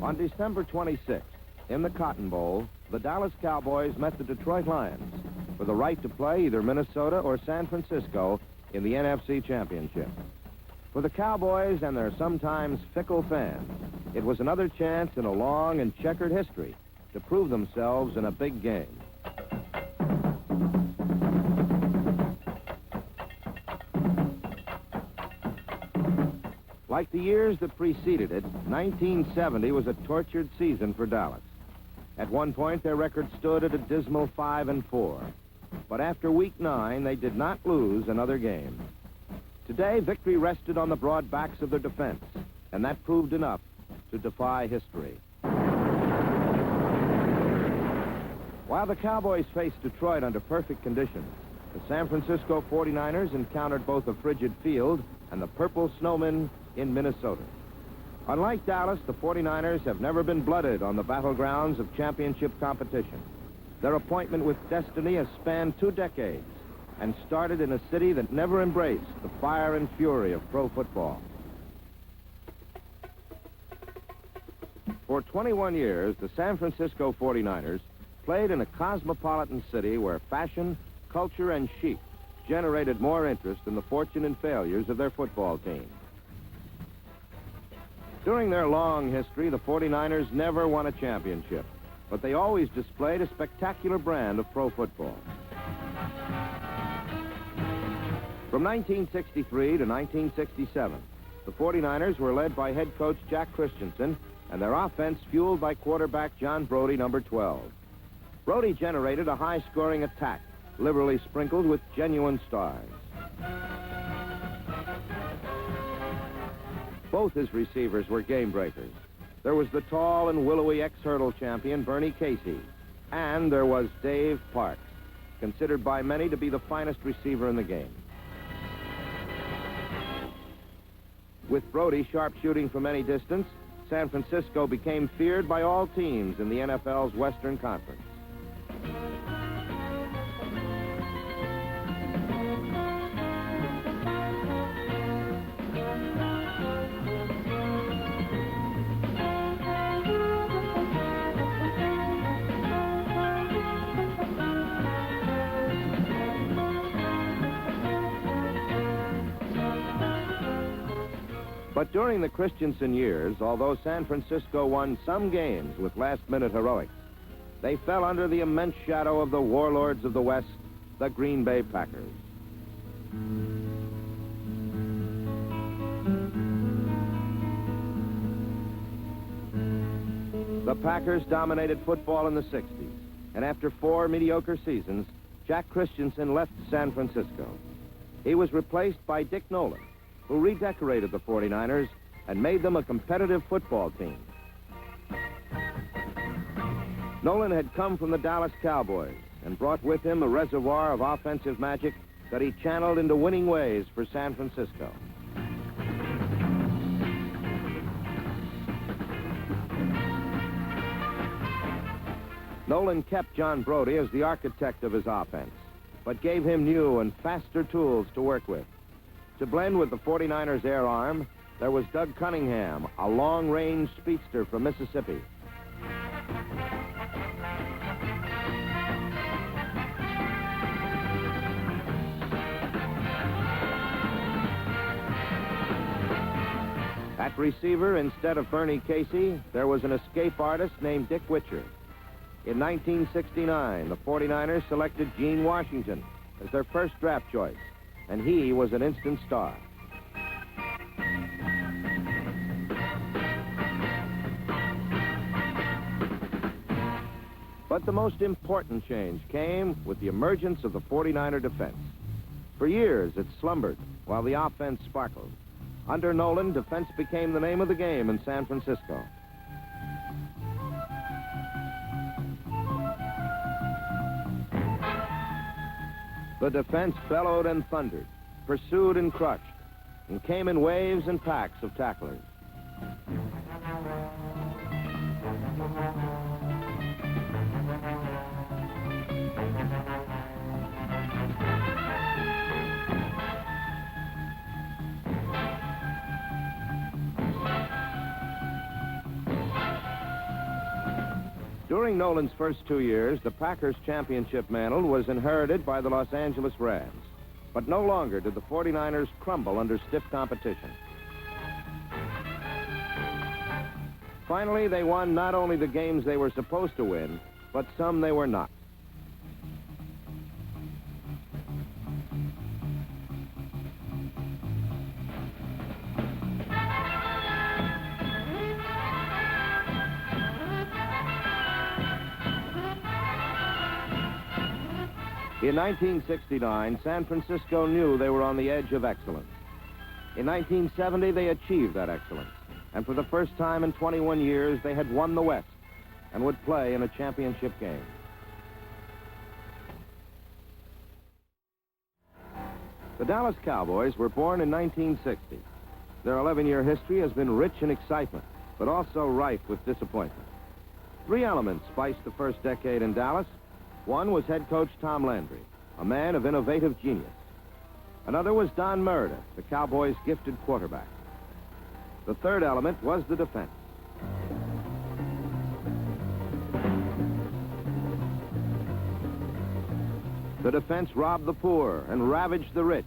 On December 26th, in the Cotton Bowl, the Dallas Cowboys met the Detroit Lions for the right to play either Minnesota or San Francisco in the NFC Championship. For the Cowboys and their sometimes fickle fans, it was another chance in a long and checkered history to prove themselves in a big game. Like the years that preceded it, 1970 was a tortured season for Dallas. At one point, their record stood at a dismal 5-4. But after week 9, they did not lose another game. Today, victory rested on the broad backs of their defense, and that proved enough to defy history. While the Cowboys faced Detroit under perfect conditions, the San Francisco 49ers encountered both a frigid field and the purple snowmen in Minnesota. Unlike Dallas, the 49ers have never been blooded on the battlegrounds of championship competition. Their appointment with destiny has spanned 2 decades and started in a city that never embraced the fire and fury of pro football. For 21 years, the San Francisco 49ers played in a cosmopolitan city where fashion, culture, and chic generated more interest than the fortune and failures of their football team. During their long history, the 49ers never won a championship, but they always displayed a spectacular brand of pro football. From 1963 to 1967, the 49ers were led by head coach Jack Christensen and their offense fueled by quarterback John Brodie, number 12. Brodie generated a high-scoring attack, liberally sprinkled with genuine stars. Both his receivers were game breakers. There was the tall and willowy ex-hurdle champion Bernie Casey, and there was Dave Parks, considered by many to be the finest receiver in the game. With Brodie sharp shooting from any distance, San Francisco became feared by all teams in the NFL's Western Conference. But during the Christensen years, although San Francisco won some games with last-minute heroics, they fell under the immense shadow of the warlords of the West, the Green Bay Packers. The Packers dominated football in the 60s, and after 4 mediocre seasons, Jack Christensen left San Francisco. He was replaced by Dick Nolan, who redecorated the 49ers and made them a competitive football team. Nolan had come from the Dallas Cowboys and brought with him a reservoir of offensive magic that he channeled into winning ways for San Francisco. Nolan kept John Brodie as the architect of his offense, but gave him new and faster tools to work with. To blend with the 49ers' air arm, there was Doug Cunningham, a long-range speedster from Mississippi. At receiver, instead of Bernie Casey, there was an escape artist named Dick Witcher. In 1969, the 49ers selected Gene Washington as their first draft choice, and he was an instant star. But the most important change came with the emergence of the 49er defense. For years, it slumbered while the offense sparkled. Under Nolan, defense became the name of the game in San Francisco. The defense bellowed and thundered, pursued and crushed, and came in waves and packs of tacklers. During Nolan's first 2 years, the Packers' championship mantle was inherited by the Los Angeles Rams. But no longer did the 49ers crumble under stiff competition. Finally, they won not only the games they were supposed to win, but some they were not. In 1969, San Francisco knew they were on the edge of excellence. In 1970, they achieved that excellence. And for the first time in 21 years, they had won the West and would play in a championship game. The Dallas Cowboys were born in 1960. Their 11-year history has been rich in excitement, but also rife with disappointment. 3 elements spiced the first decade in Dallas. One was head coach Tom Landry, a man of innovative genius. Another was Don Meredith, the Cowboys' gifted quarterback. The third element was the defense. The defense robbed the poor and ravaged the rich,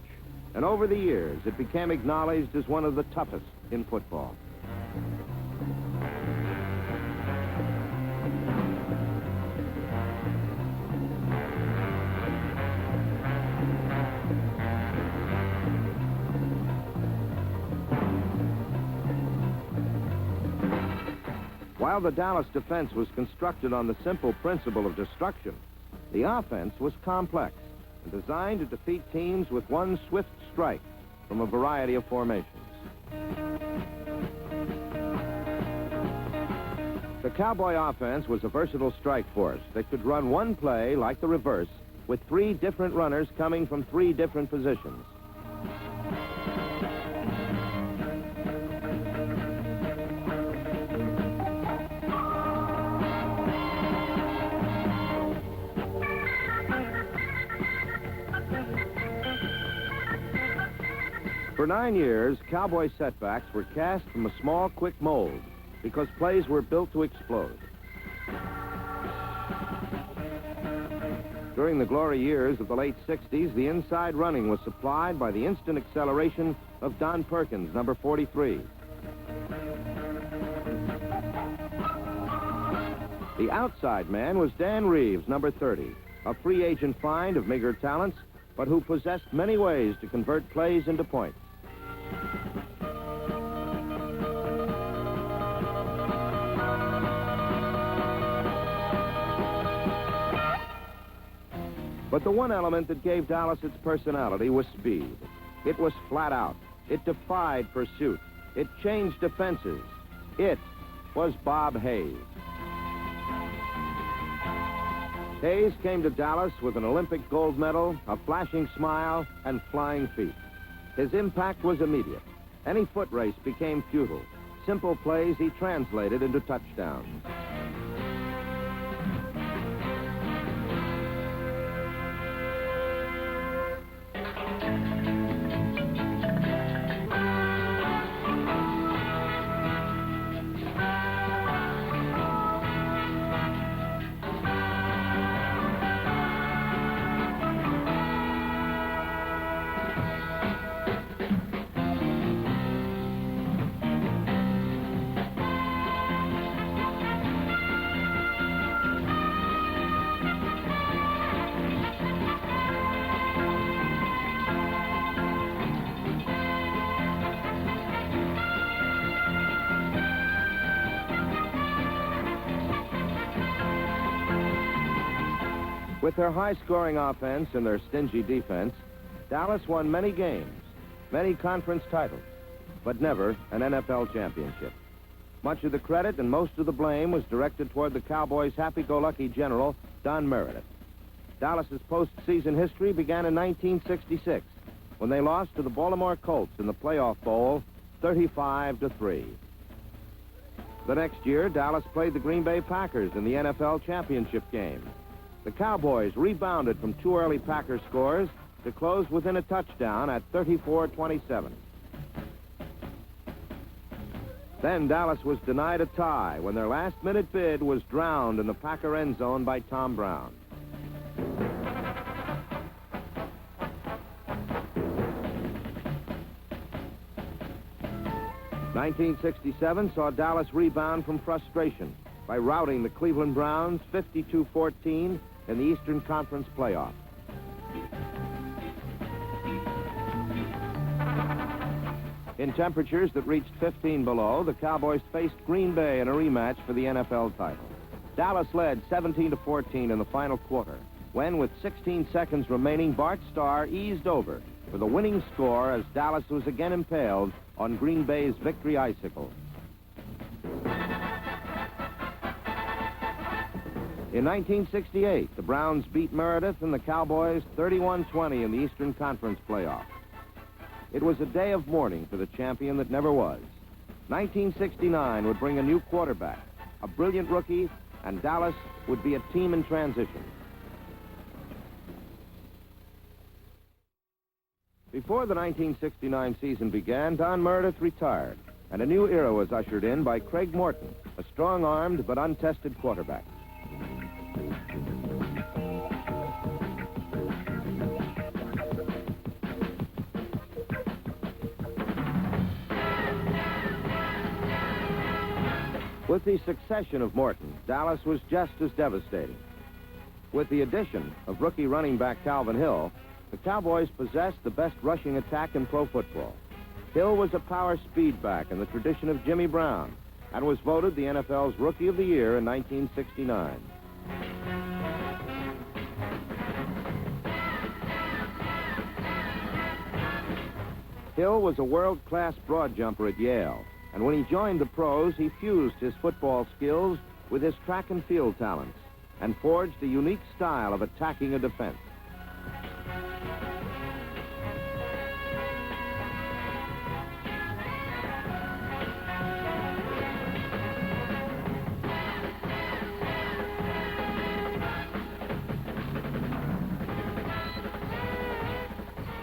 and over the years, it became acknowledged as one of the toughest in football. While the Dallas defense was constructed on the simple principle of destruction, the offense was complex and designed to defeat teams with one swift strike from a variety of formations. The Cowboy offense was a versatile strike force that could run one play like the reverse with 3 different runners coming from 3 different positions. For 9 years, Cowboy setbacks were cast from a small, quick mold because plays were built to explode. During the glory years of the late 60s, the inside running was supplied by the instant acceleration of Don Perkins, number 43. The outside man was Dan Reeves, number 30, a free agent find of meager talents, but who possessed many ways to convert plays into points. But the one element that gave Dallas its personality was speed. It was flat out. It defied pursuit. It changed defenses. It was Bob Hayes. Hayes came to Dallas with an Olympic gold medal, a flashing smile, and flying feet. His impact was immediate. Any foot race became futile. Simple plays he translated into touchdowns. With their high-scoring offense and their stingy defense, Dallas won many games, many conference titles, but never an NFL championship. Much of the credit and most of the blame was directed toward the Cowboys' happy-go-lucky general, Don Meredith. Dallas's postseason history began in 1966, when they lost to the Baltimore Colts in the playoff bowl, 35-3. The next year, Dallas played the Green Bay Packers in the NFL championship game. The Cowboys rebounded from 2 early Packer scores to close within a touchdown at 34-27. Then Dallas was denied a tie when their last-minute bid was drowned in the Packer end zone by Tom Brown. '67 saw Dallas rebound from frustration by routing the Cleveland Browns 52-14 in the Eastern Conference playoff. In temperatures that reached 15 below, the Cowboys faced Green Bay in a rematch for the NFL title. Dallas led 17-14 in the final quarter, when, with 16 seconds remaining, Bart Starr eased over for the winning score as Dallas was again impaled on Green Bay's victory icicle. In 1968, the Browns beat Meredith and the Cowboys 31-20 in the Eastern Conference playoff. It was a day of mourning for the champion that never was. 1969 would bring a new quarterback, a brilliant rookie, and Dallas would be a team in transition. Before the 1969 season began, Don Meredith retired, and a new era was ushered in by Craig Morton, a strong-armed but untested quarterback. With the succession of Morton, Dallas was just as devastating. With the addition of rookie running back Calvin Hill, the Cowboys possessed the best rushing attack in pro football. Hill was a power speed back in the tradition of Jimmy Brown and was voted the NFL's Rookie of the Year in 1969. Hill was a world-class broad jumper at Yale, and when he joined the pros, he fused his football skills with his track and field talents and forged a unique style of attacking a defense.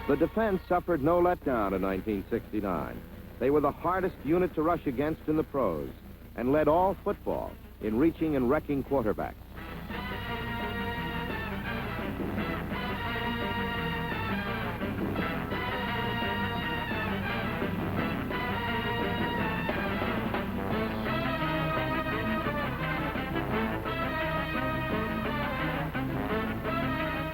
The defense suffered no letdown in 1969. They were the hardest unit to rush against in the pros and led all football in reaching and wrecking quarterbacks.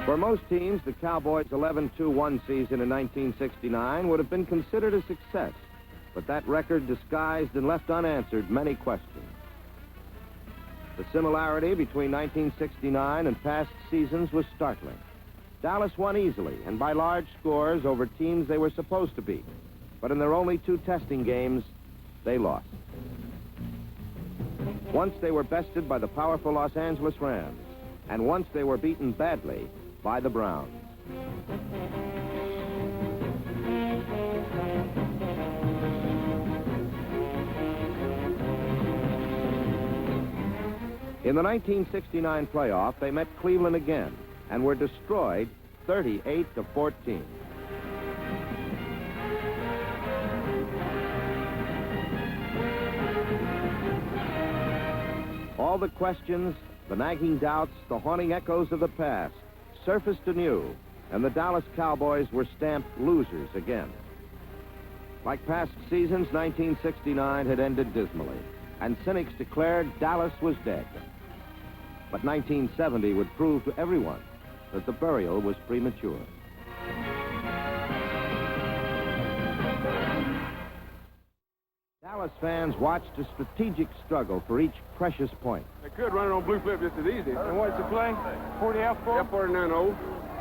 For most teams, the Cowboys' 11-2-1 season in 1969 would have been considered a success, but that record disguised and left unanswered many questions. The similarity between 1969 and past seasons was startling. Dallas won easily and by large scores over teams they were supposed to beat, but in their only two testing games, they lost. Once they were bested by the powerful Los Angeles Rams, and once they were beaten badly by the Browns. In the 1969 playoff, they met Cleveland again and were destroyed 38-14. All the questions, the nagging doubts, the haunting echoes of the past surfaced anew, and the Dallas Cowboys were stamped losers again. Like past seasons, 1969 had ended dismally, and cynics declared Dallas was dead. But 1970 would prove to everyone that the burial was premature. Dallas fans watched a strategic struggle for each precious point. They could run it on blue flip just as easy. And what's the play? 40 F for? F49-0.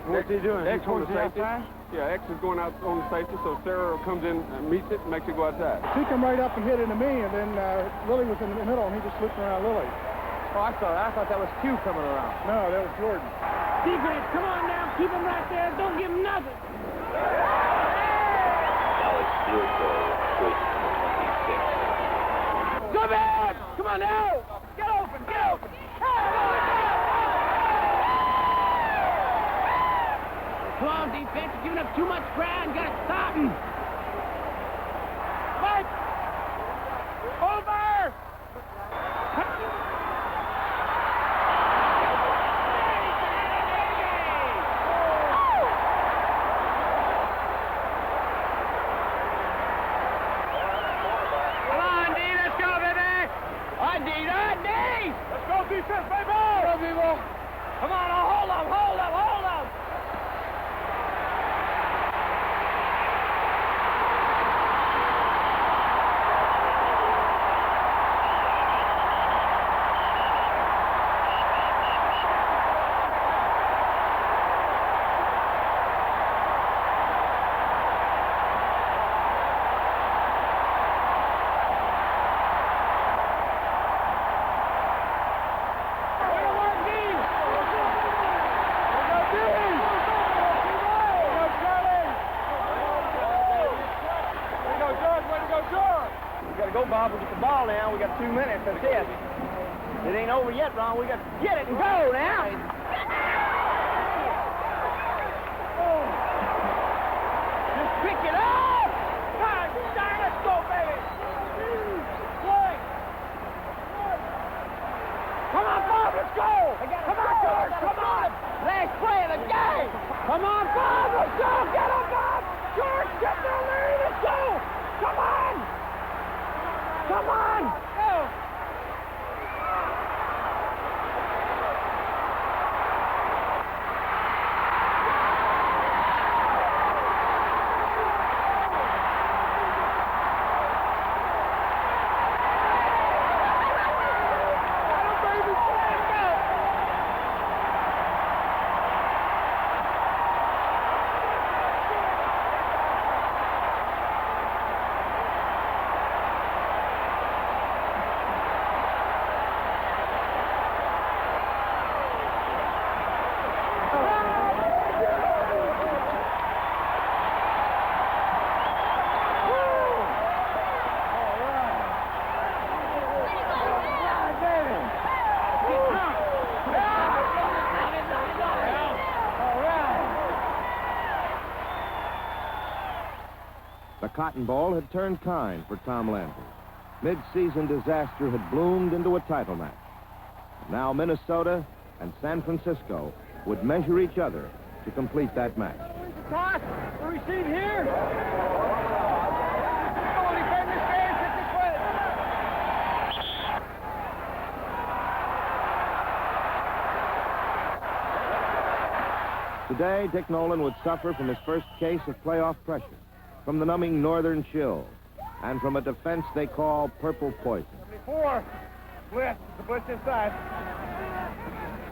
What's he doing? X on the safety. F5? Yeah, X is going out on the safety, so Sarah comes in and meets it and makes it go outside. He come right up and hit into me, and then Lily was in the middle, and he just looked around Lily. Oh, I thought that was Q coming around. No, that was Jordan. Defense, come on now. Keep him right there. Don't give him nothing. Dallas field goal, choice number 26. Come in! Come on now! Get open! Get open! Come on, defense. You're giving up too much ground. You got to stop him. Mike! Over! people. Come on, hold up. Bob, we get the ball now. We got 2 minutes. That's it. It ain't over yet, Ron. We got to get it and go now. Just pick it up. God darn, let's go, baby. Play. Come on, Bob, let's go. Come on, George. Come on. Last play of the game. Come on, Bob. Let's go. Get him, Bob. George, get the lead. Let's go. Come on. Come on! Go! The Cotton Bowl had turned kind for Tom Landry. Mid-season disaster had bloomed into a title match. Now Minnesota and San Francisco would measure each other to complete that match. Toss! The receive here! Today, Dick Nolan would suffer from his first case of playoff pressure, from the numbing northern chill, and from a defense they call purple poison. 74. Blitz. The blitz inside.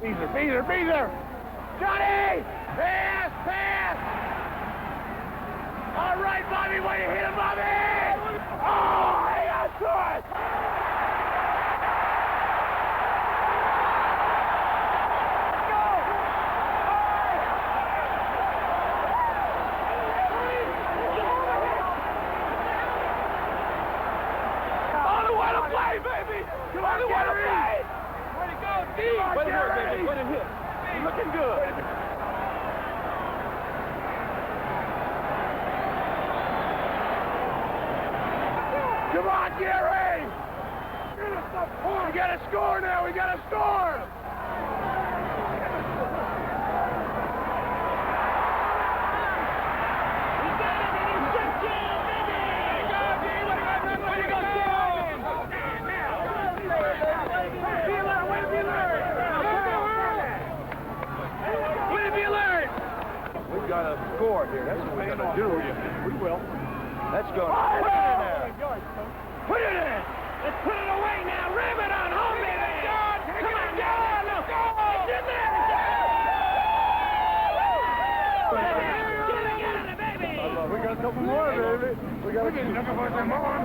Beezer. Johnny! Pass! All right, Bobby, way to hit him, Bobby! Oh, he got to it! Looking good. Come on, Gary! We got to score now. We got to score. Got to score here. That's what we're going to do. We will. Let's go. Put it in there. Put it in. Let's put it away now. Ram it on home, baby. Come on, John. It's in there. We got a couple more, baby. We got to keep looking for some more.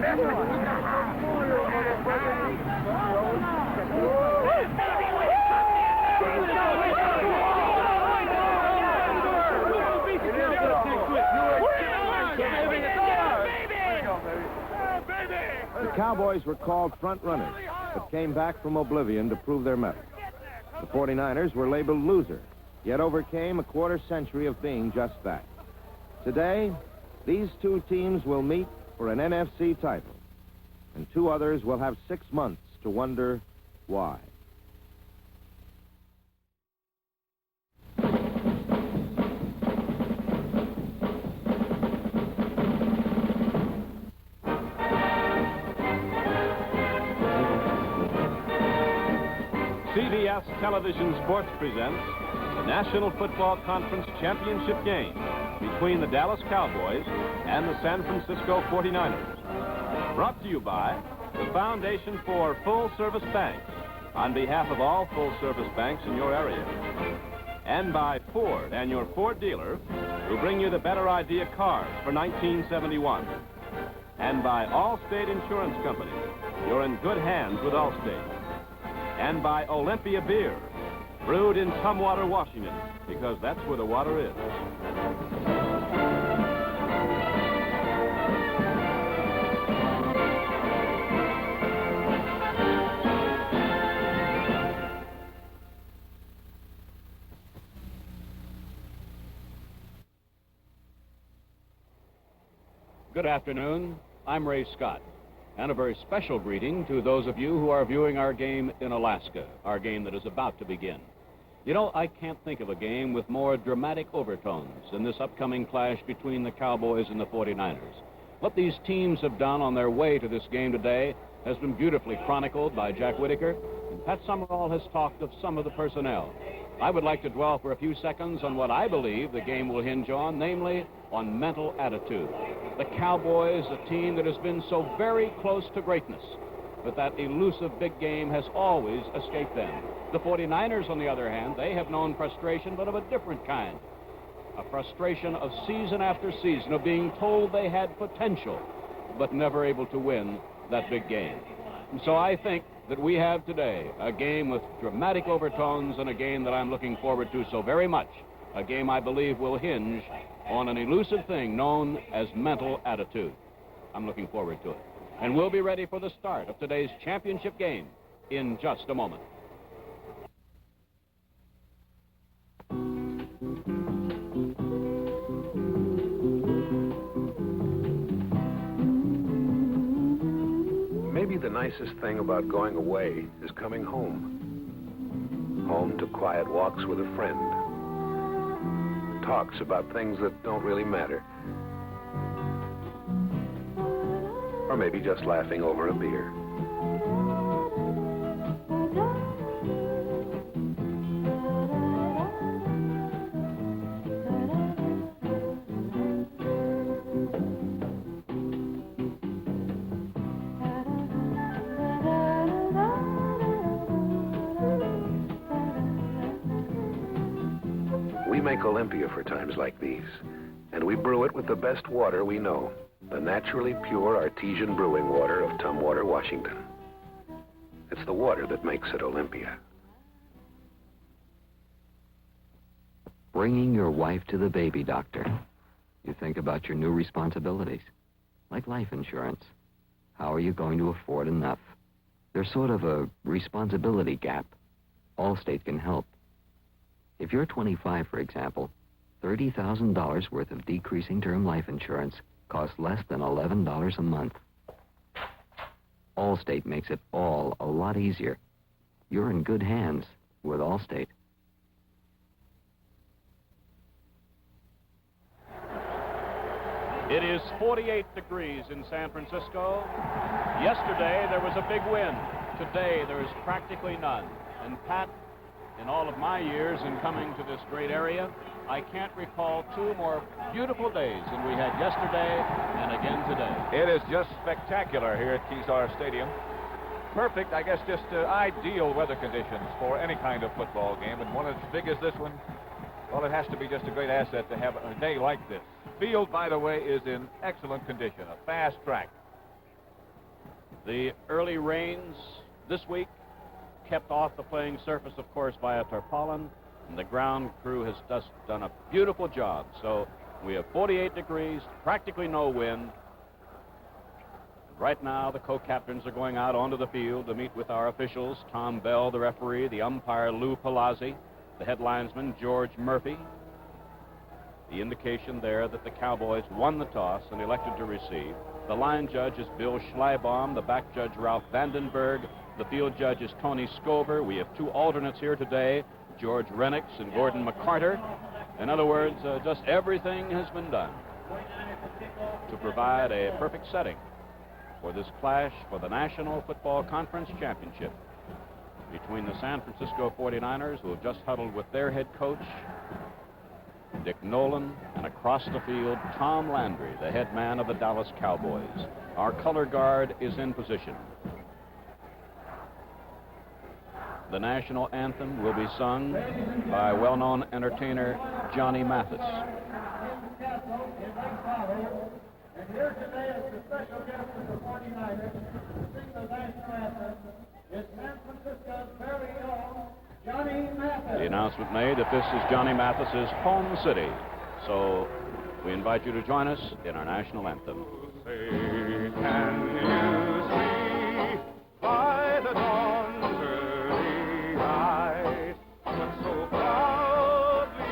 The Cowboys were called front runners, but came back from oblivion to prove their mettle. The 49ers were labeled loser, yet overcame a quarter century of being just that. Today, these two teams will meet for an NFC title, and two others will have 6 months to wonder why. CBS CBS Television Sports presents the National Football Conference Championship game between the Dallas Cowboys and the San Francisco 49ers. Brought to you by the Foundation for Full Service Banks, on behalf of all full-service banks in your area. And by Ford and your Ford dealer, who bring you the Better Idea cars for 1971. And by Allstate Insurance Company. You're in good hands with Allstate. And by Olympia Beer, brewed in Tumwater, Washington, because that's where the water is. Good afternoon. I'm Ray Scott. And a very special greeting to those of you who are viewing our game in Alaska, our game that is about to begin. You know, I can't think of a game with more dramatic overtones than this upcoming clash between the Cowboys and the 49ers. What these teams have done on their way to this game today has been beautifully chronicled by Jack Whitaker, and Pat Summerall has talked of some of the personnel. I would like to dwell for a few seconds on what I believe the game will hinge on, namely on mental attitude. The Cowboys, a team that has been so very close to greatness, but that elusive big game has always escaped them. The 49ers, on the other hand, they have known frustration, but of a different kind. A frustration of season after season of being told they had potential, but never able to win that big game. And so I think that we have today a game with dramatic overtones and a game that I'm looking forward to so very much. A game I believe will hinge on an elusive thing known as mental attitude. I'm looking forward to it. And we'll be ready for the start of today's championship game in just a moment. Maybe the nicest thing about going away is coming home. Home to quiet walks with a friend. Talks about things that don't really matter. Or maybe just laughing over a beer. We make Olympia for times like these, and we brew it with the best water we know, the naturally pure artesian brewing water of Tumwater, Washington. It's the water that makes it Olympia. Bringing your wife to the baby doctor. You think about your new responsibilities, like life insurance. How are you going to afford enough? There's sort of a responsibility gap. Allstate can help. If you're 25, for example, $30,000 worth of decreasing term life insurance costs less than $11 a month. Allstate makes it all a lot easier. You're in good hands with Allstate. It is 48 degrees in San Francisco. Yesterday, there was a big wind. Today, there is practically none. And Pat, in all of my years in coming to this great area, I can't recall two more beautiful days than we had yesterday and again today. It is just spectacular here at Kezar Stadium. Perfect, I guess, just ideal weather conditions for any kind of football game. And one as big as this one, well, it has to be just a great asset to have a day like this. Field, by the way, is in excellent condition, a fast track. The early rains this week kept off the playing surface, of course, by a tarpaulin, and the ground crew has just done a beautiful job. So we have 48 degrees, practically no wind. Right now, the co-captains are going out onto the field to meet with our officials, Tom Bell, the referee, the umpire, Lou Palazzi, the head linesman, George Murphy. The indication there that the Cowboys won the toss and elected to receive. The line judge is Bill Schleibaum, the back judge, Ralph Vandenberg. The field judge is Tony Scover. We have two alternates here today, George Renix and Gordon McCarter. In other words, just everything has been done to provide a perfect setting for this clash for the National Football Conference Championship. between the San Francisco 49ers, who have just huddled with their head coach, Dick Nolan, and across the field, Tom Landry, the head man of the Dallas Cowboys. Our color guard is in position. The national anthem will be sung by well-known entertainer Johnny Mathis. And here today as the special guest of the 49ers to sing the national anthem is San Francisco's very own Johnny Mathis. The announcement made that this is Johnny Mathis's home city. So we invite you to join us in our national anthem. Say, can you see by the dawn's early light that so proudly we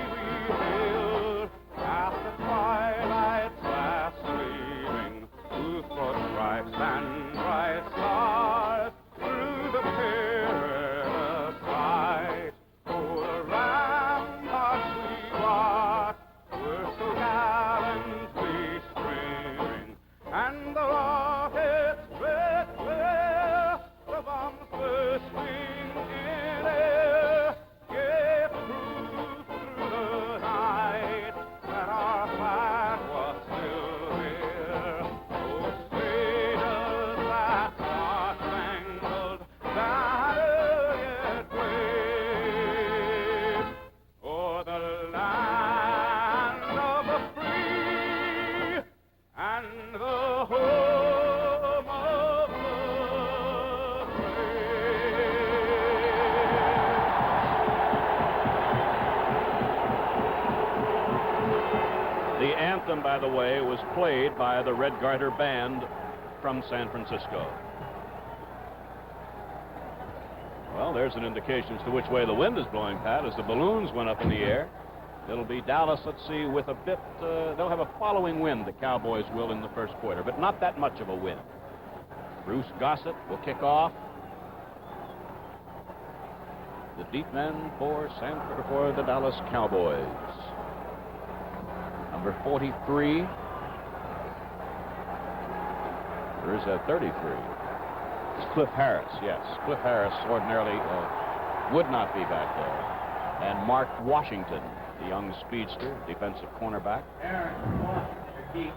hailed at the twilight's last gleaming, whose broad stripes and bright stars through the perilous fight o'er the ramparts we watched were so gallantly streaming, and the rockets' red glare, the bombs bursting in air, gave proof through the night that our flag was still there. Oh, say does that star-spangled banner yet wave o'er the land of the free and the home of the brave. The anthem, by the way, was played by the Red Garter Band from San Francisco. Well, there's an indication as to which way the wind is blowing, Pat, as the balloons went up in the air. It'll be Dallas, let's see, with a bit, they'll have a following wind, the Cowboys will, in the first quarter, but not that much of a wind. Bruce Gossett will kick off. The deep men for the Dallas Cowboys. Number 43. Or is that 33? It's Cliff Harris, yes. Cliff Harris ordinarily would not be back there. And Mark Washington, the young speedster, defensive cornerback. The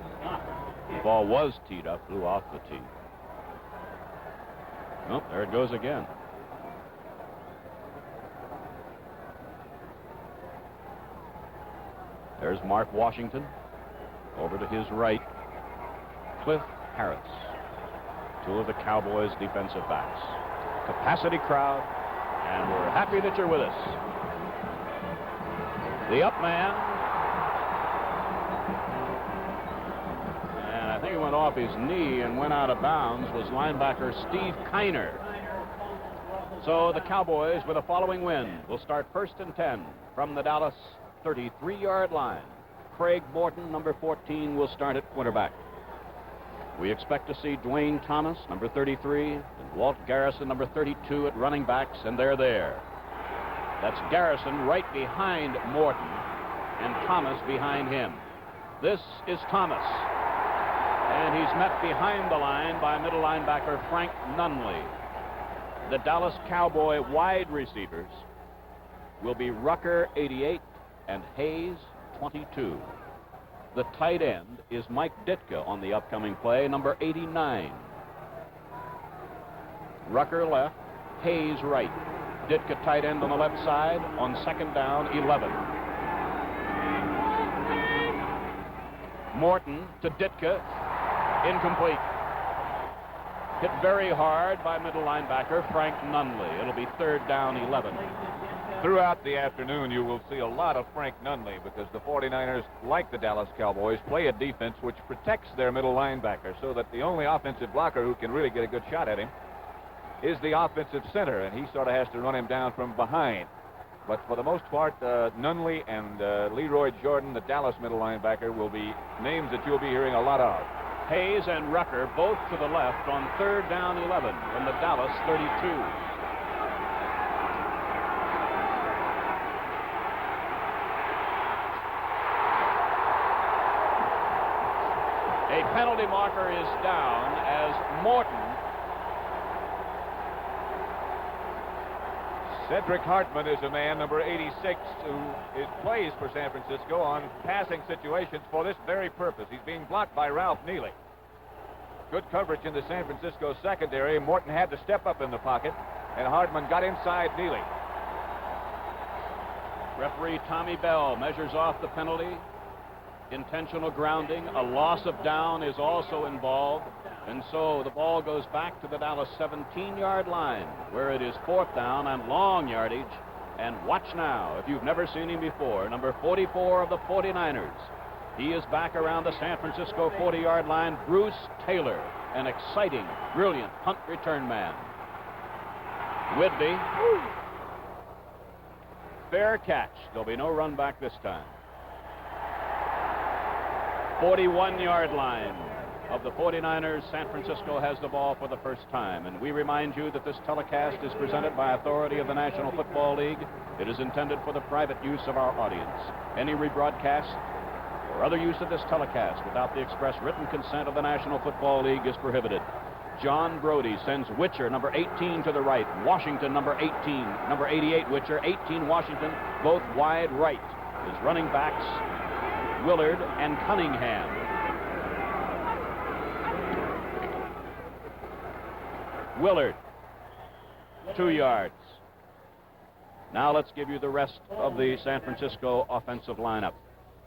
ball was teed up, flew off the tee. Oh, there it goes again. There's Mark Washington. Over to his right, Cliff Harris. Two of the Cowboys' defensive backs. Capacity crowd, and we're happy that you're with us. The up man, and I think he went off his knee and went out of bounds, was linebacker Steve Kiner. So the Cowboys, with a following wind, will start 1st and 10 from the Dallas 33-yard line. Craig Morton, number 14, will start at quarterback. We expect to see Duane Thomas, number 33, and Walt Garrison, number 32, at running backs, and they're there. That's Garrison right behind Morton, and Thomas behind him. This is Thomas, and he's met behind the line by middle linebacker Frank Nunley. The Dallas Cowboy wide receivers will be Rucker, 88, and Hayes, 22. The tight end is Mike Ditka on the upcoming play, number 89. Rucker left, Hayes right. Ditka tight end on the left side on 2nd down, 11. Morton to Ditka, incomplete. Hit very hard by middle linebacker Frank Nunley. It'll be 3rd down, 11. Throughout the afternoon, you will see a lot of Frank Nunley because the 49ers, like the Dallas Cowboys, play a defense which protects their middle linebacker so that the only offensive blocker who can really get a good shot at him is the offensive center, and he sort of has to run him down from behind. But for the most part, Nunley and Leroy Jordan, the Dallas middle linebacker, will be names that you'll be hearing a lot of. Hayes and Rucker both to the left on 3rd down, 11 from the Dallas 32. A penalty marker is down as Morton Cedric Hartman is a man, number 86, who plays for San Francisco on passing situations for this very purpose. He's being blocked by Ralph Neely. Good coverage in the San Francisco secondary. Morton had to step up in the pocket, and Hartman got inside Neely. Referee Tommy Bell measures off the penalty. Intentional grounding. A loss of down is also involved. And so the ball goes back to the Dallas 17-yard line, where it is 4th down and long yardage. And watch now, if you've never seen him before, number 44 of the 49ers. He is back around the San Francisco 40-yard line. Bruce Taylor, an exciting, brilliant punt return man. Whitby. Fair catch. There'll be no run back this time. 41-yard line of the 49ers. San Francisco has the ball for the first time. And we remind you that this telecast is presented by authority of the National Football League. It is intended for the private use of our audience. Any rebroadcast or other use of this telecast without the express written consent of the National Football League is prohibited. John Brodie sends Witcher, number 18, to the right. Washington, number 18. Number 88, Witcher. 18, Washington, both wide right. His running backs, Willard and Cunningham. Willard, 2 yards. Now let's give you the rest of the San Francisco offensive lineup.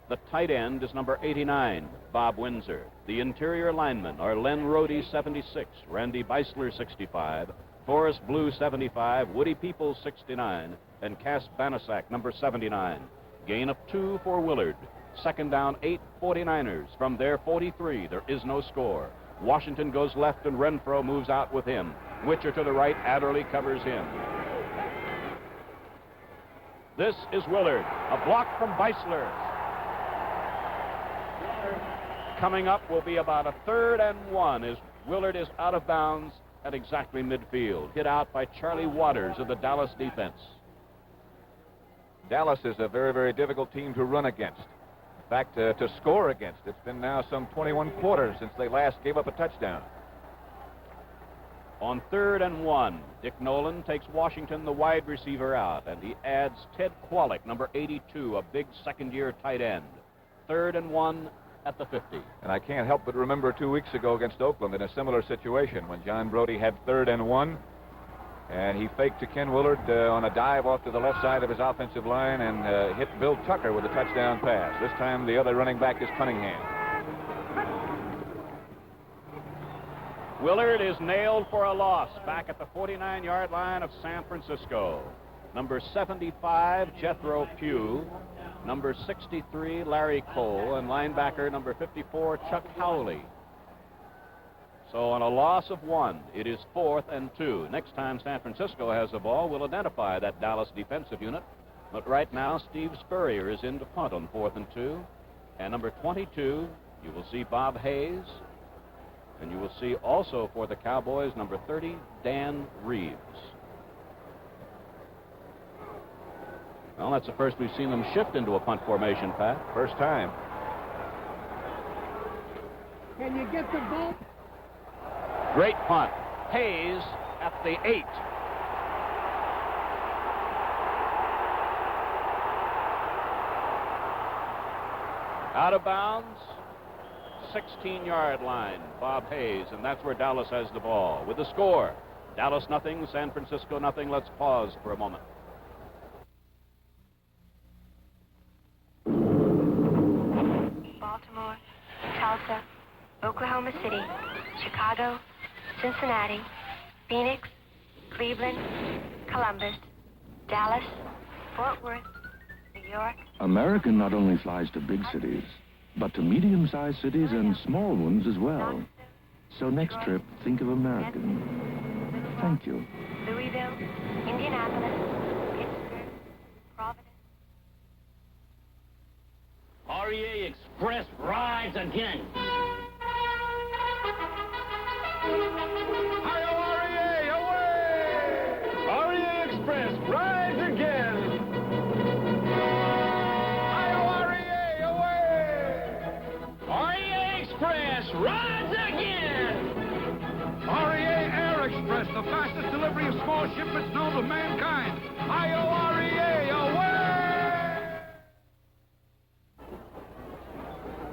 The tight end is number 89, Bob Windsor. The interior linemen are Len Rohde, 76, Randy Beisler, 65, Forrest Blue, 75, Woody Peoples, 69, and Cass Banasak, number 79. Gain of 2 for Willard. Second down, 8 49ers. From their 43, there is no score. Washington goes left and Renfro moves out with him. Witcher to the right, Adderley covers him. This is Willard, a block from Beisler. Coming up will be about a 3rd and 1 as Willard is out of bounds at exactly midfield, hit out by Charlie Waters of the Dallas defense. Dallas is a very, very difficult team to run against. In fact, to score against. It's been now some 21 quarters since they last gave up a touchdown. On 3rd and 1, Dick Nolan takes Washington, the wide receiver, out, and he adds Ted Kwolek, number 82, a big second-year tight end. 3rd and 1 at the 50. And I can't help but remember 2 weeks ago against Oakland in a similar situation when John Brodie had 3rd and 1, and he faked to Ken Willard on a dive off to the left side of his offensive line and hit Bill Tucker with a touchdown pass. This time the other running back is Cunningham. Willard is nailed for a loss back at the 49-yard line of San Francisco. Number 75, Jethro Pugh. Number 63, Larry Cole. And linebacker number 54, Chuck Howley. So on a loss of 1, it is 4th and 2. Next time San Francisco has the ball, we'll identify that Dallas defensive unit. But right now, Steve Spurrier is in to punt on 4th and 2. And number 22, you will see Bob Hayes. And you will see also for the Cowboys, number 30, Dan Reeves. Well, that's the first we've seen them shift into a punt formation, Pat. First time. Can you get the ball? Great punt. Hayes at the 8. Out of bounds. 16-yard line, Bob Hayes, and that's where Dallas has the ball. With the score, Dallas nothing, San Francisco nothing. Let's pause for a moment. Baltimore, Tulsa, Oklahoma City, Chicago, Cincinnati, Phoenix, Cleveland, Columbus, Dallas, Fort Worth, New York. American not only flies to big cities, but to medium-sized cities and small ones as well. So next trip, think of American. Thank you. Louisville, Indianapolis, Pittsburgh, Providence. REA Express rides again. REA Express rides again. Rides again! REA Air Express, the fastest delivery of small shipments known to mankind. Hi-yo, REA, away!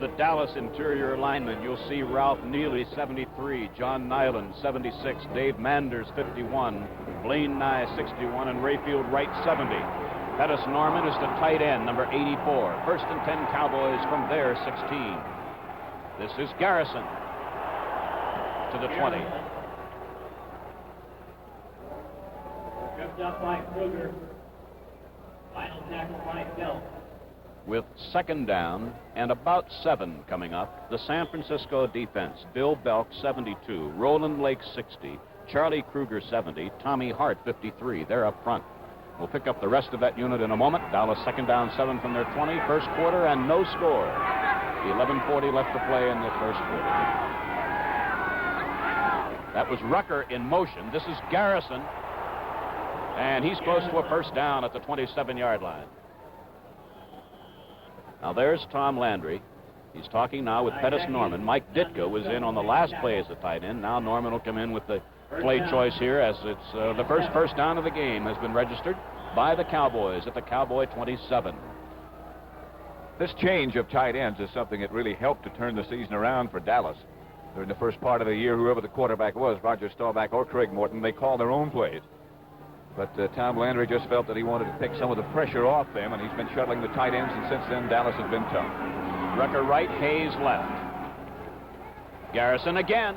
The Dallas interior linemen, you'll see Ralph Neely, 73, John Nyland, 76, Dave Manders, 51, Blaine Nye, 61, and Rayfield Wright, 70. Pettis Norman is the tight end, number 84. First and 10 Cowboys from their 16. This is Garrison to the 20. Tripped up by Kruger. Final tackle by Bill. With second down and about 7 coming up, the San Francisco defense. Bill Belk, 72. Roland Lake, 60. Charlie Kruger, 70. Tommy Hart, 53. They're up front. We'll pick up the rest of that unit in a moment. Dallas second down, 7 from their 20. First quarter and no score. 11:40 left to play in the first quarter. That was Rucker in motion. This is Garrison. And he's close to a first down at the 27-yard line. Now there's Tom Landry. He's talking now with Pettis Norman. Mike Ditka was in on the last play as the tight end. Now Norman will come in with the play choice here as it's the first down of the game has been registered by the Cowboys at the Cowboy 27. This change of tight ends is something that really helped to turn the season around for Dallas. During the first part of the year, whoever the quarterback was, Roger Staubach or Craig Morton, they called their own plays. But Tom Landry just felt that he wanted to take some of the pressure off them, and he's been shuttling the tight ends, and since then, Dallas has been tough. Rucker right, Hayes left. Garrison again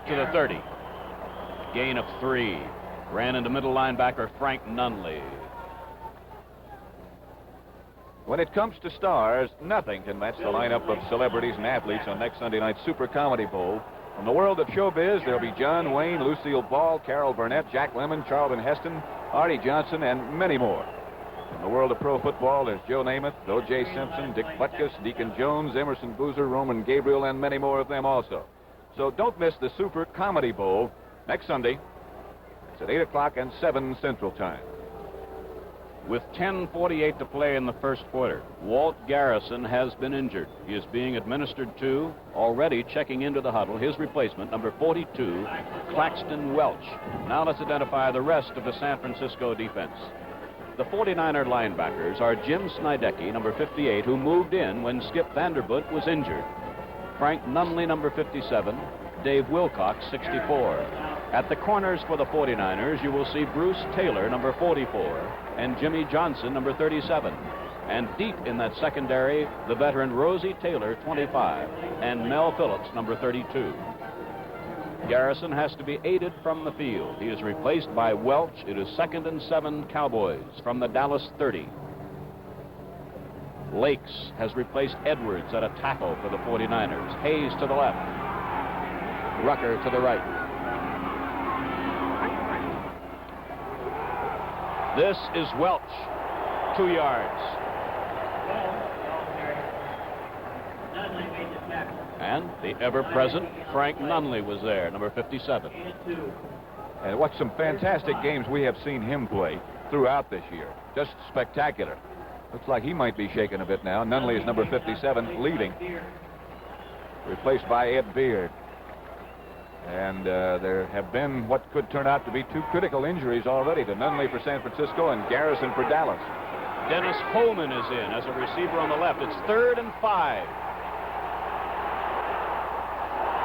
to the 30. Gain of 3. Ran into middle linebacker Frank Nunley. When it comes to stars, nothing can match the lineup of celebrities and athletes on next Sunday night's Super Comedy Bowl. From the world of showbiz, there'll be John Wayne, Lucille Ball, Carol Burnett, Jack Lemmon, Charlton Heston, Artie Johnson, and many more. In the world of pro football, there's Joe Namath, O.J. Simpson, Dick Butkus, Deacon Jones, Emerson Boozer, Roman Gabriel, and many more of them also. So don't miss the Super Comedy Bowl next Sunday. It's at 8 o'clock and 7 Central Time. With 10:48 to play in the first quarter, Walt Garrison has been injured. He is being administered to, already checking into the huddle, his replacement, number 42, Claxton Welch. Now let's identify the rest of the San Francisco defense. The 49er linebackers are Jim Snydecki, number 58, who moved in when Skip Vanderbilt was injured. Frank Nunley, number 57. Dave Wilcox, 64. At the corners for the 49ers, you will see Bruce Taylor, number 44, and Jimmy Johnson, number 37. And deep in that secondary, the veteran Rosie Taylor, 25, and Mel Phillips, number 32. Garrison has to be aided from the field. He is replaced by Welch. It is 2nd and 7 Cowboys from the Dallas 30. Lakes has replaced Edwards at a tackle for the 49ers. Hayes to the left. Rucker to the right. This is Welch, 2 yards. And the ever-present Frank Nunley was there, number 57. And what some fantastic games we have seen him play throughout this year. Just spectacular. Looks like he might be shaken a bit now. Nunley is number 57, leaving. Replaced by Ed Beard. And there have been what could turn out to be 2 critical injuries already to Nunley for San Francisco and Garrison for Dallas. Dennis Coleman is in as a receiver on the left. It's 3rd and 5.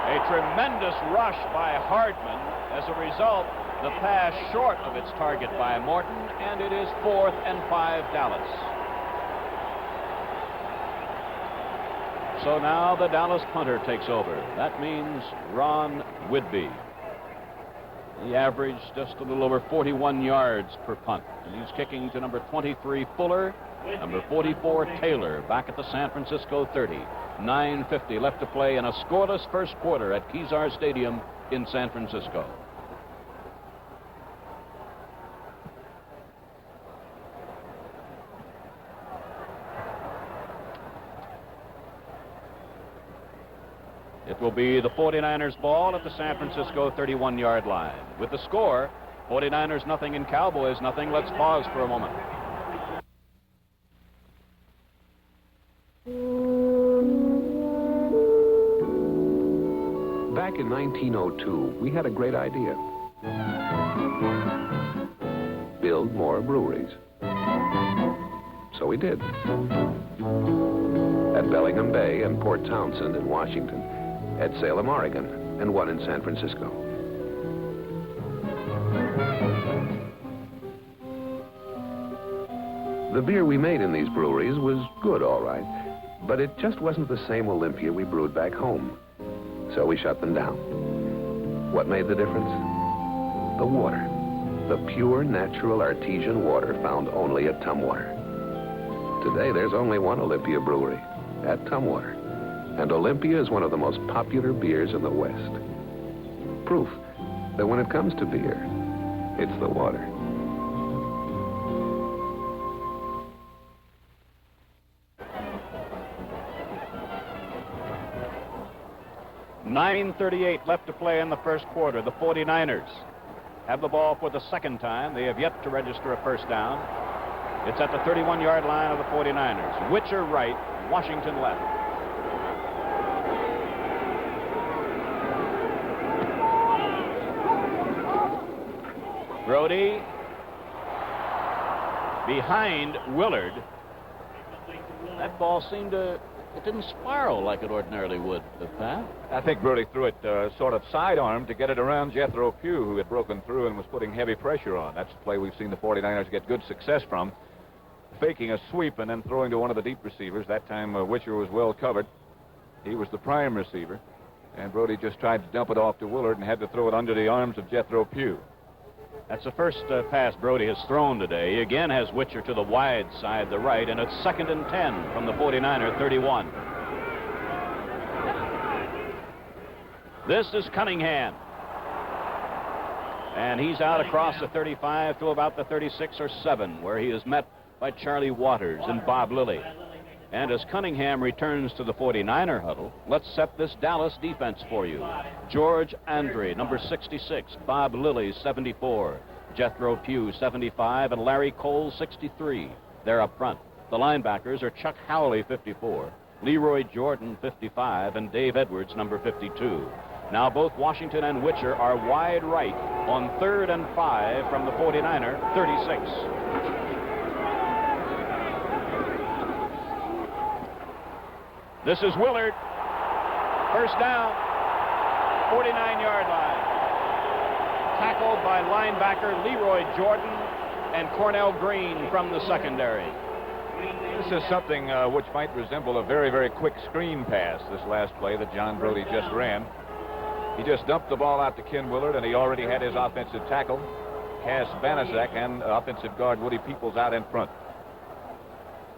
A tremendous rush by Hardman. As a result, the pass short of its target by Morton, and it is 4th and 5 Dallas. So now the Dallas punter takes over. That means Ron Whidbey. He averaged just a little over 41 yards per punt. And he's kicking to number 23, Fuller, number 44, Taylor, back at the San Francisco 30. 9:50 left to play in a scoreless first quarter at Kezar Stadium in San Francisco. It will be the 49ers ball at the San Francisco 31-yard line. With the score, 49ers nothing and Cowboys nothing. Let's pause for a moment. Back in 1902, we had a great idea. build more breweries. So we did. At Bellingham Bay and Port Townsend in Washington, at Salem, Oregon, and one in San Francisco. The beer we made in these breweries was good, all right, but it just wasn't the same Olympia we brewed back home. So we shut them down. What made the difference? The water. The pure, natural, artesian water found only at Tumwater. Today, there's only one Olympia brewery, at Tumwater. And Olympia is one of the most popular beers in the West. Proof that when it comes to beer, it's the water. .9:38 left to play in the first quarter. The 49ers have the ball for the second time. They have yet to register a first down. It's at the 31-yard line of the 49ers. Witcher right, Washington left. Brodie behind Willard. That ball seemed to... It didn't spiral like it ordinarily would, Pat. I think Brodie threw it sort of sidearm to get it around Jethro Pugh, who had broken through and was putting heavy pressure on. That's the play we've seen the 49ers get good success from. Faking a sweep and then throwing to one of the deep receivers. That time Witcher was well covered. He was the prime receiver. And Brodie just tried to dump it off to Willard and had to throw it under the arms of Jethro Pugh. That's the first pass Brodie has thrown today. He again has Witcher to the wide side, the right, and it's 2nd and 10 from the 49er 31. This is Cunningham. And he's out across the 35 to about the 36 or 7, where he is met by Charlie Waters and Bob Lilly. And as Cunningham returns to the 49er huddle, let's set this Dallas defense for you. George Andre, number 66, Bob Lilly, 74, Jethro Pugh, 75, and Larry Cole, 63. They're up front. The linebackers are Chuck Howley, 54, Leroy Jordan, 55, and Dave Edwards, number 52. Now both Washington and Witcher are wide right on 3rd and 5 from the 49er 36. This is Willard. First down, 49-yard line. Tackled by linebacker Leroy Jordan and Cornell Green from the secondary. This is something which might resemble a very, very quick screen pass, this last play that John Brodie just ran. He just dumped the ball out to Ken Willard, and he already had his offensive tackle, Cass Banaszak, and offensive guard Woody Peoples out in front.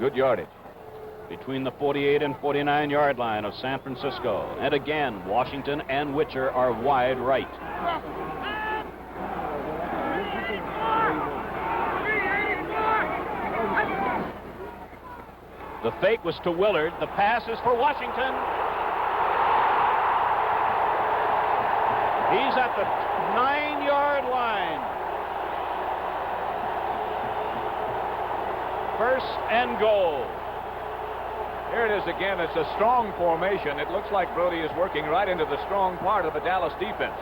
Good yardage. Between the 48 and 49-yard line of San Francisco. And again, Washington and Witcher are wide right. The fake was to Willard. The pass is for Washington. He's at the 9-yard line. First and goal. Here it is again. It's a strong formation. It looks like Brodie is working right into the strong part of the Dallas defense.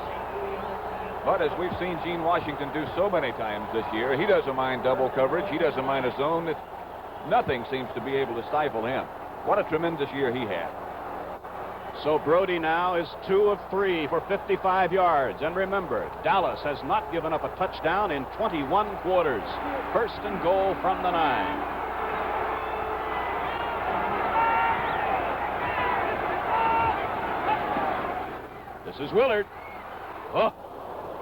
But as we've seen Gene Washington do so many times this year, he doesn't mind double coverage. He doesn't mind a zone. Nothing seems to be able to stifle him. What a tremendous year he had. So Brodie now is 2 of 3 for 55 yards. And remember, Dallas has not given up a touchdown in 21 quarters. First and goal from the 9. This is Willard. Oh,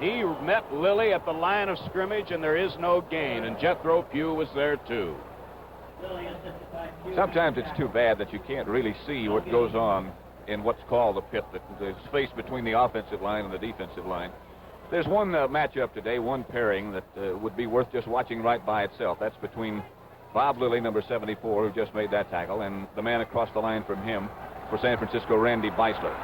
he met Lilly at the line of scrimmage, and there is no gain. And Jethro Pugh was there, too. Sometimes it's too bad that you can't really see what goes on in what's called the pit, the space between the offensive line and the defensive line. There's one matchup today, one pairing that would be worth just watching right by itself. That's between Bob Lilly, number 74, who just made that tackle, and the man across the line from him for San Francisco, Randy Beisler.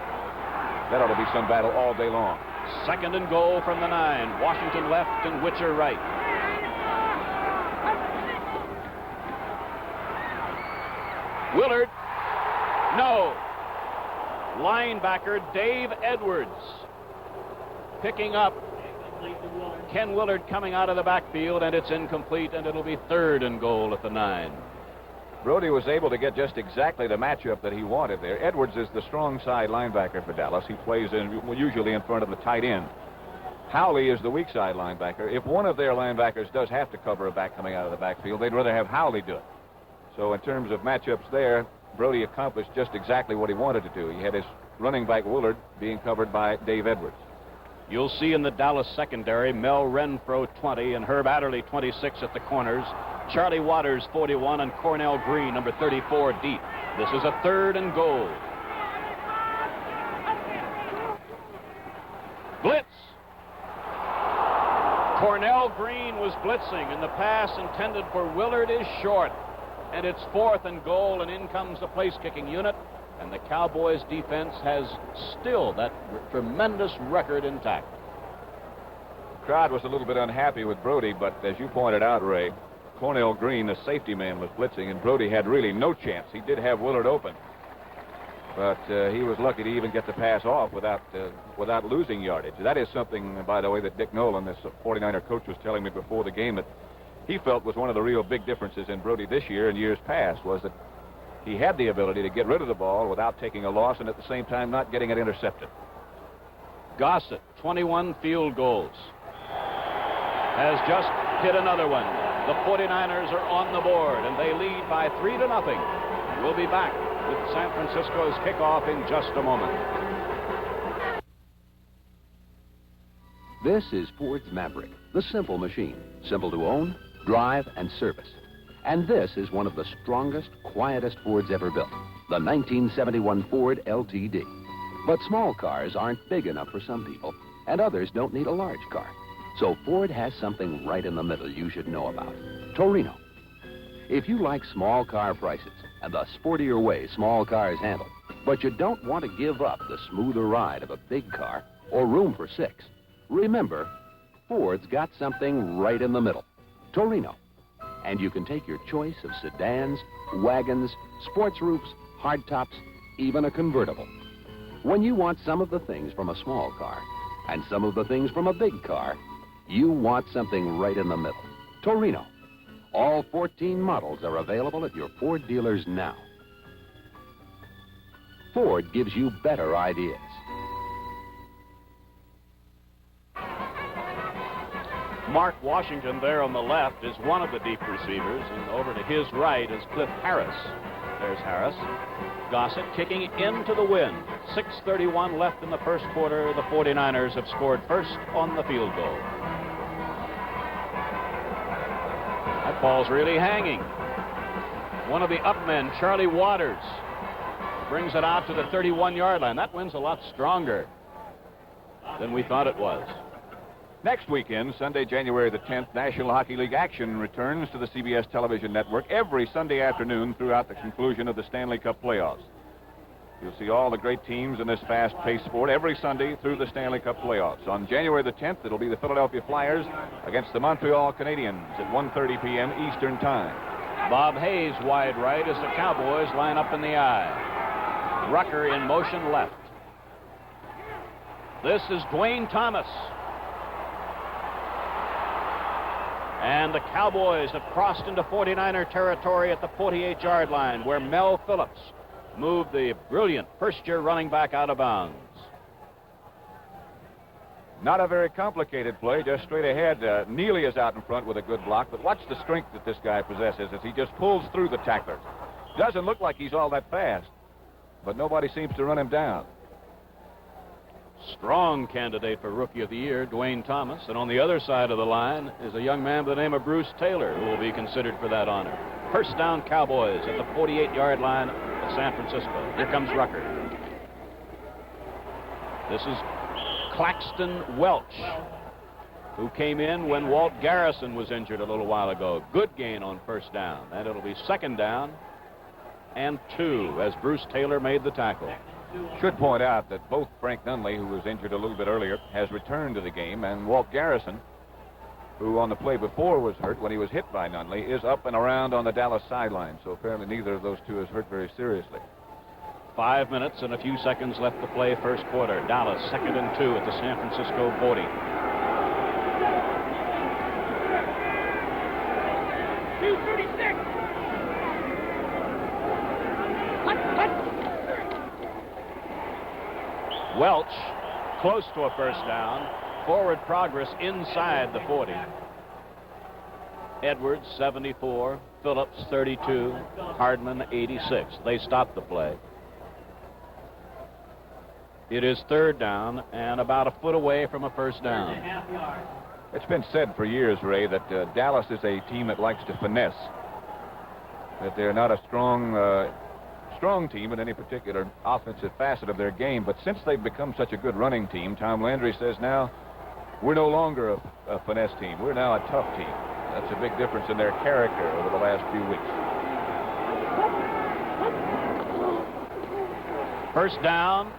That ought to be some battle all day long. Second and goal from the 9. Washington left and Witcher right. Willard. No. Linebacker Dave Edwards picking up Ken Willard coming out of the backfield, and it's incomplete, and it'll be 3rd and goal at the 9. Brodie was able to get just exactly the matchup that he wanted there. Edwards is the strong side linebacker for Dallas. He plays usually in front of the tight end. Howley is the weak side linebacker. If one of their linebackers does have to cover a back coming out of the backfield, they'd rather have Howley do it. So in terms of matchups there, Brodie accomplished just exactly what he wanted to do. He had his running back Willard being covered by Dave Edwards. You'll see in the Dallas secondary, Mel Renfro 20 and Herb Adderley 26 at the corners. Charlie Waters 41 and Cornell Green number 34 deep. This is a 3rd and goal. Blitz. Cornell Green was blitzing, and the pass intended for Willard is short. And it's 4th and goal, and in comes the place-kicking unit. And the Cowboys defense has still that tremendous record intact. The crowd was a little bit unhappy with Brodie, but as you pointed out, Ray, Cornell Green, the safety man, was blitzing, and Brodie had really no chance. He did have Willard open, but he was lucky to even get the pass off without losing yardage. That is something, by the way, that Dick Nolan, this 49er coach, was telling me before the game that he felt was one of the real big differences in Brodie this year and years past, was that he had the ability to get rid of the ball without taking a loss and at the same time not getting it intercepted. Gossett, 21 field goals, has just hit another one. The 49ers are on the board, and they lead by 3-0. We'll be back with San Francisco's kickoff in just a moment. This is Ford's Maverick, the simple machine. Simple to own, drive, and service. And this is one of the strongest, quietest Fords ever built, the 1971 Ford LTD. But small cars aren't big enough for some people, and others don't need a large car. So Ford has something right in the middle you should know about. Torino. If you like small car prices and the sportier way small cars handle, but you don't want to give up the smoother ride of a big car or room for 6, remember, Ford's got something right in the middle. Torino. And you can take your choice of sedans, wagons, sports roofs, hardtops, even a convertible. When you want some of the things from a small car and some of the things from a big car, you want something right in the middle. Torino. All 14 models are available at your Ford dealers now. Ford gives you better ideas. Mark Washington there on the left is one of the deep receivers, and over to his right is Cliff Harris. There's Harris. Gossett kicking into the wind. 6:31 left in the first quarter. The 49ers have scored first on the field goal. That ball's really hanging. One of the up men, Charlie Waters, brings it out to the 31-yard line. That wind's a lot stronger than we thought it was. Next weekend, Sunday, January the 10th, National Hockey League action returns to the CBS television network every Sunday afternoon throughout the conclusion of the Stanley Cup playoffs. You'll see all the great teams in this fast-paced sport every Sunday through the Stanley Cup playoffs. On January the 10th, it'll be the Philadelphia Flyers against the Montreal Canadiens at 1:30 p.m. Eastern Time. Bob Hayes wide right as the Cowboys line up in the I. Rucker in motion left. This is Duane Thomas. And the Cowboys have crossed into 49er territory at the 48-yard line, where Mel Phillips moved the brilliant first-year running back out of bounds. Not a very complicated play, just straight ahead. Neely is out in front with a good block, but watch the strength that this guy possesses as he just pulls through the tacklers. Doesn't look like he's all that fast, but nobody seems to run him down. Strong candidate for Rookie of the Year, Duane Thomas. And on the other side of the line is a young man by the name of Bruce Taylor, who will be considered for that honor. First down, Cowboys at the 48-yard line of San Francisco. Here comes Rucker. This is Claxton Welch, who came in when Walt Garrison was injured a little while ago. Good gain on first down. And it'll be second down and 2 as Bruce Taylor made the tackle. Should point out that both Frank Nunley, who was injured a little bit earlier, has returned to the game, and Walt Garrison, who on the play before was hurt when he was hit by Nunley, is up and around on the Dallas sideline. So apparently neither of those two is hurt very seriously. 5 minutes and a few seconds left to play first quarter. Dallas 2nd and 2 at the San Francisco 40. Welch close to a first down. Forward progress inside the 40. Edwards, 74. Phillips, 32. Hardman, 86. They stopped the play. It is third down and about a foot away from a first down. It's been said for years, Ray, that Dallas is a team that likes to finesse. That they're not a strong team in any particular offensive facet of their game. But since they've become such a good running team, Tom Landry says now we're no longer a finesse team. We're now a tough team. That's a big difference in their character over the last few weeks. First down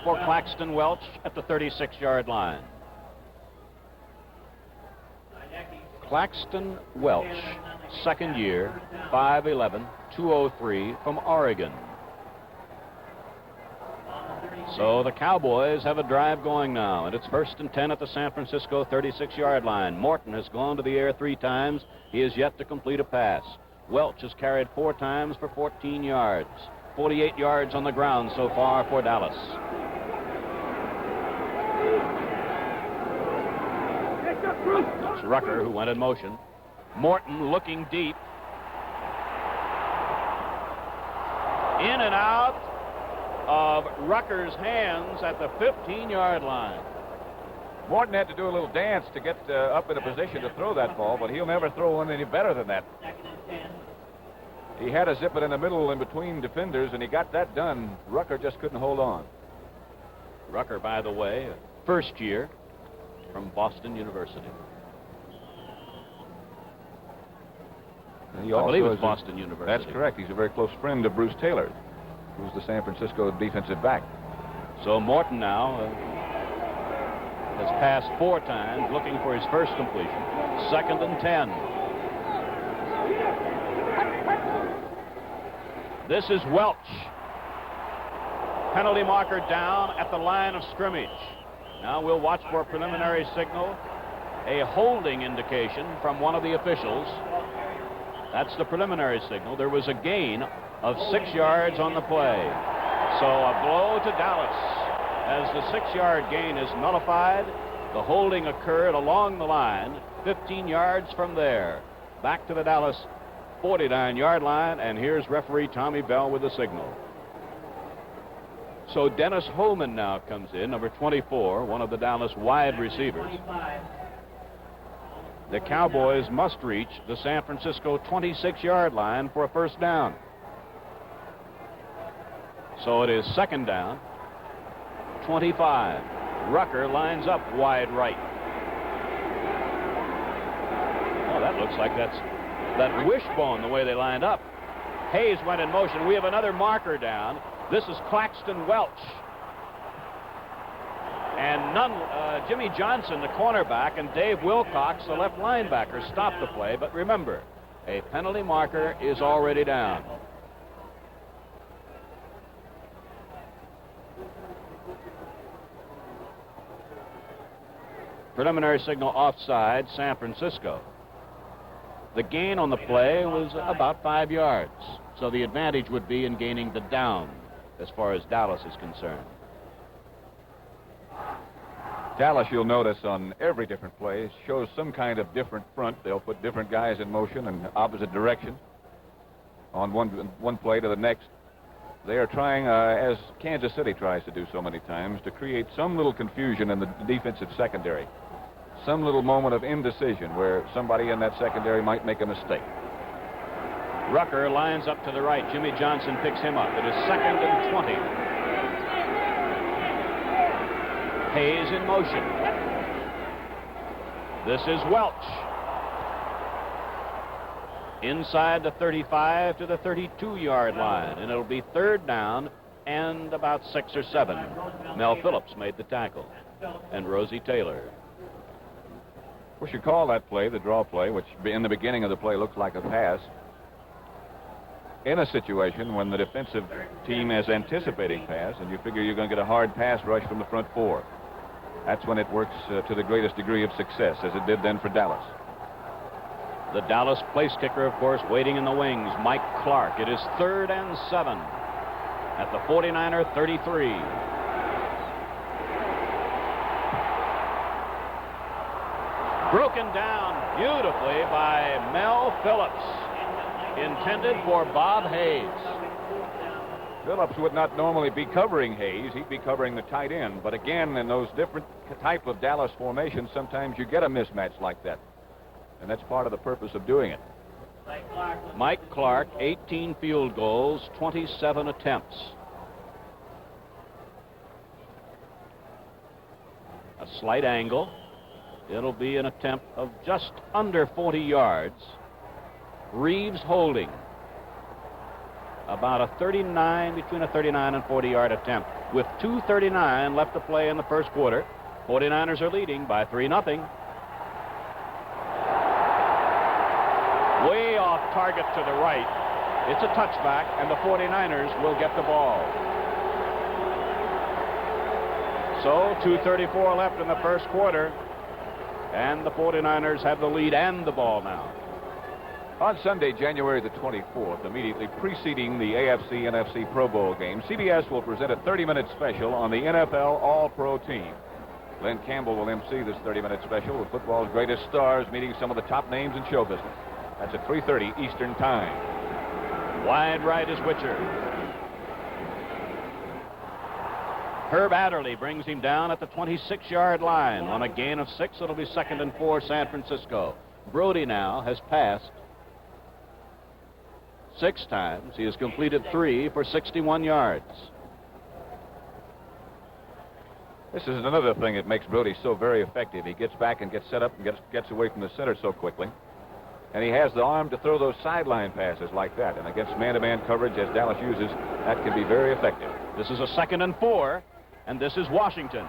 for Claxton Welch at the 36-yard line. Claxton Welch, second year, 5'11", 203 from Oregon. So the Cowboys have a drive going now, and it's 1st and 10 at the San Francisco 36-yard line. Morton has gone to the air 3 times. He has yet to complete a pass. Welch has carried 4 times for 14 yards. 48 yards on the ground so far for Dallas. It's Rucker who went in motion. Morton looking deep. In and out of Rucker's hands at the 15-yard line. Morton had to do a little dance to get up in a position to throw that ball, but he'll never throw one any better than that. He had to zip it in the middle in between defenders, and he got that done. Rucker just couldn't hold on. Rucker, by the way, first year from Boston University. I believe it's Boston University. That's correct. He's a very close friend of Bruce Taylor, who's the San Francisco defensive back. So Morton now has passed 4 times, looking for his first completion. 2nd and 10. This is Welch. Penalty marker down at the line of scrimmage. Now we'll watch for a preliminary signal, a holding indication from one of the officials. That's the preliminary signal. There was a gain of 6 yards on the play. So a blow to Dallas. As the 6-yard gain is nullified, the holding occurred along the line, 15 yards from there. Back to the Dallas 49-yard line, and here's referee Tommy Bell with the signal. So Dennis Holman now comes in, number 24, one of the Dallas wide receivers. The Cowboys must reach the San Francisco 26-yard line for a first down. So it is 2nd down, 25. Rucker lines up wide right. Oh, that looks like that's that wishbone, the way they lined up. Hayes went in motion. We have another marker down. This is Claxton Welch. And Jimmy Johnson, the cornerback, and Dave Wilcox, the left linebacker, stopped the play. But remember, a penalty marker is already down. Preliminary signal offside, San Francisco. The gain on the play was about 5 yards. So the advantage would be in gaining the down as far as Dallas is concerned. Dallas, you'll notice on every different play, shows some kind of different front. They'll put different guys in motion in opposite directions on one play to the next. They are trying, as Kansas City tries to do so many times, to create some little confusion in the defensive secondary. Some little moment of indecision where somebody in that secondary might make a mistake. Rucker lines up to the right. Jimmy Johnson picks him up. It is 2nd and 20. Hayes in motion. This is Welch. Inside the 35 to the 32-yard line, and it'll be 3rd down and about 6 or 7. Mel Phillips made the tackle, and Rosie Taylor. We should call that play the draw play, which in the beginning of the play looks like a pass. In a situation when the defensive team is anticipating pass, and you figure you're going to get a hard pass rush from the front 4. That's when it works to the greatest degree of success, as it did then for Dallas. The Dallas place kicker, of course, waiting in the wings, Mike Clark. It is 3rd and 7 at the 49er 33. Broken down beautifully by Mel Phillips. Intended for Bob Hayes. Phillips would not normally be covering Hayes. He'd be covering the tight end. But again, in those different type of Dallas formations, sometimes you get a mismatch like that. And that's part of the purpose of doing it. Mike Clark, 18 field goals, 27 attempts. A slight angle. It'll be an attempt of just under 40 yards. Reeves holding. About a 39, between a 39 and 40-yard attempt. With 2:39 left to play in the first quarter, 49ers are leading by 3-0. Way off target to the right. It's a touchback, and the 49ers will get the ball. So 2:34 left in the first quarter, and the 49ers have the lead and the ball now. On Sunday, January the 24th, immediately preceding the AFC-NFC Pro Bowl game, CBS will present a 30-minute special on the NFL All-Pro team. Glenn Campbell will MC this 30-minute special with football's greatest stars meeting some of the top names in show business. That's at 3:30 Eastern Time. Wide right is Witcher. Herb Adderley brings him down at the 26-yard line. On a gain of 6, it'll be 2nd and 4 San Francisco. Brodie now has passed 6 times. He has completed 3 for 61 yards. This is another thing that makes Brodie so very effective. He gets back and gets set up and gets away from the center so quickly. And he has the arm to throw those sideline passes like that. And against man-to-man coverage, as Dallas uses, that can be very effective. This is a 2nd and 4, and this is Washington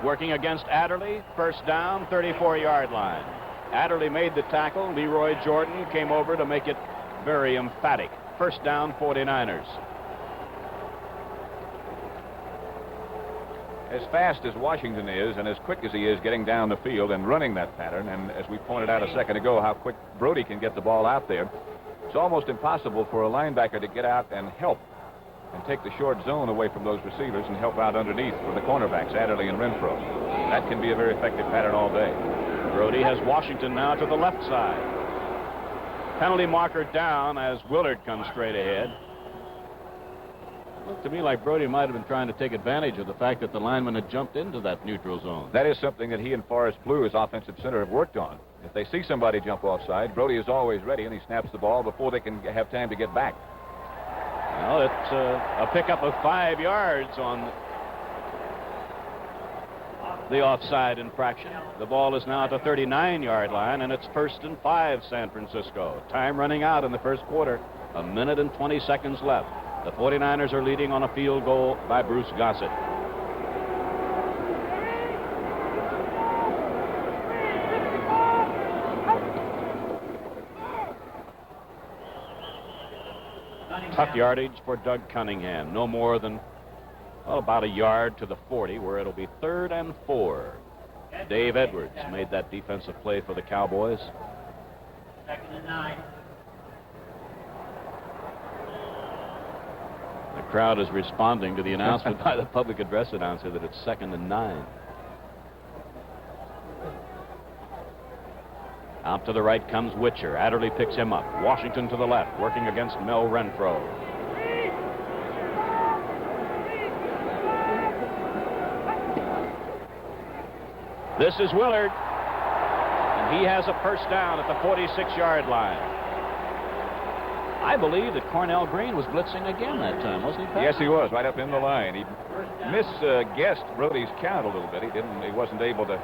working against Adderley. First down, 34-yard line. Adderley made the tackle. Leroy Jordan came over to make it very emphatic. First down, 49ers. As fast as Washington is and as quick as he is getting down the field and running that pattern, and as we pointed out a second ago, how quick Brodie can get the ball out there, it's almost impossible for a linebacker to get out and help and take the short zone away from those receivers and help out underneath for the cornerbacks, Adderley and Renfro. That can be a very effective pattern all day. Brodie has Washington now to the left side. Penalty marker down as Willard comes straight ahead. Looked to me like Brodie might have been trying to take advantage of the fact that the lineman had jumped into that neutral zone. That is something that he and Forrest Blue, his offensive center, have worked on. If they see somebody jump offside, Brodie is always ready, and he snaps the ball before they can have time to get back. Well, it's a pickup of 5 yards on the offside infraction. The ball is now at the 39-yard line, and it's 1st and 5 San Francisco. Time running out in the first quarter. 1 minute and 20 seconds left. The 49ers are leading on a field goal by Bruce Gossett. Tough yardage for Doug Cunningham. No more than about a yard to the 40, where it'll be 3rd and 4. Dave Edwards made that defensive play for the Cowboys. 2nd and 9. The crowd is responding to the announcement by the public address announcer that it's 2nd and 9. Out to the right comes Witcher. Adderley picks him up. Washington to the left, working against Mel Renfro. This is Willard, and he has a first down at the 46-yard line. I believe that Cornell Green was blitzing again that time, wasn't he, Pat? Yes, he was, right up in the line. He misguessed Brodie's count a little bit. He wasn't able to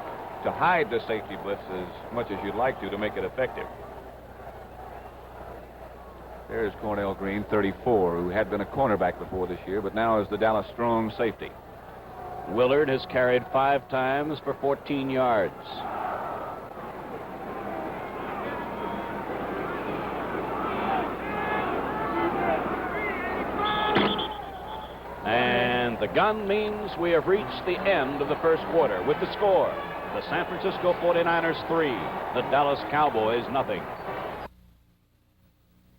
hide the safety blitz as much as you'd like to make it effective. There's Cornell Green, 34, who had been a cornerback before this year, but now is the Dallas strong safety. Willard has carried 5 times for 14 yards. And the gun means we have reached the end of the first quarter with the score. The San Francisco 49ers 3, the Dallas Cowboys nothing.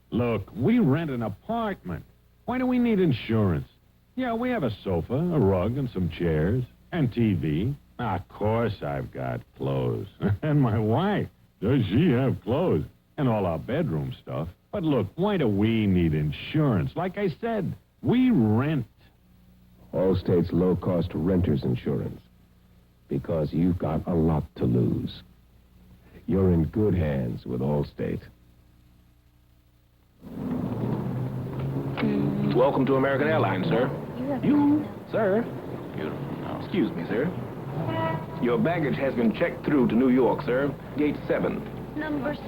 Look, we rent an apartment. Why do we need insurance? Yeah, we have a sofa, a rug, and some chairs, and TV. Of course I've got clothes. And my wife, does she have clothes? And all our bedroom stuff. But look, why do we need insurance? Like I said, we rent. Allstate's low-cost renter's insurance. Because you've got a lot to lose. You're in good hands with Allstate. Welcome to American Airlines, sir. Sir. Excuse me, sir. Your baggage has been checked through to New York, sir. Gate 7. Number 7.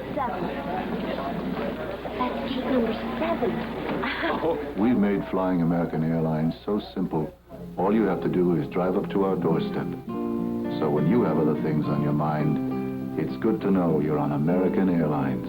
That's gate number 7. We've made flying American Airlines so simple, all you have to do is drive up to our doorstep. So when you have other things on your mind, it's good to know you're on American Airlines.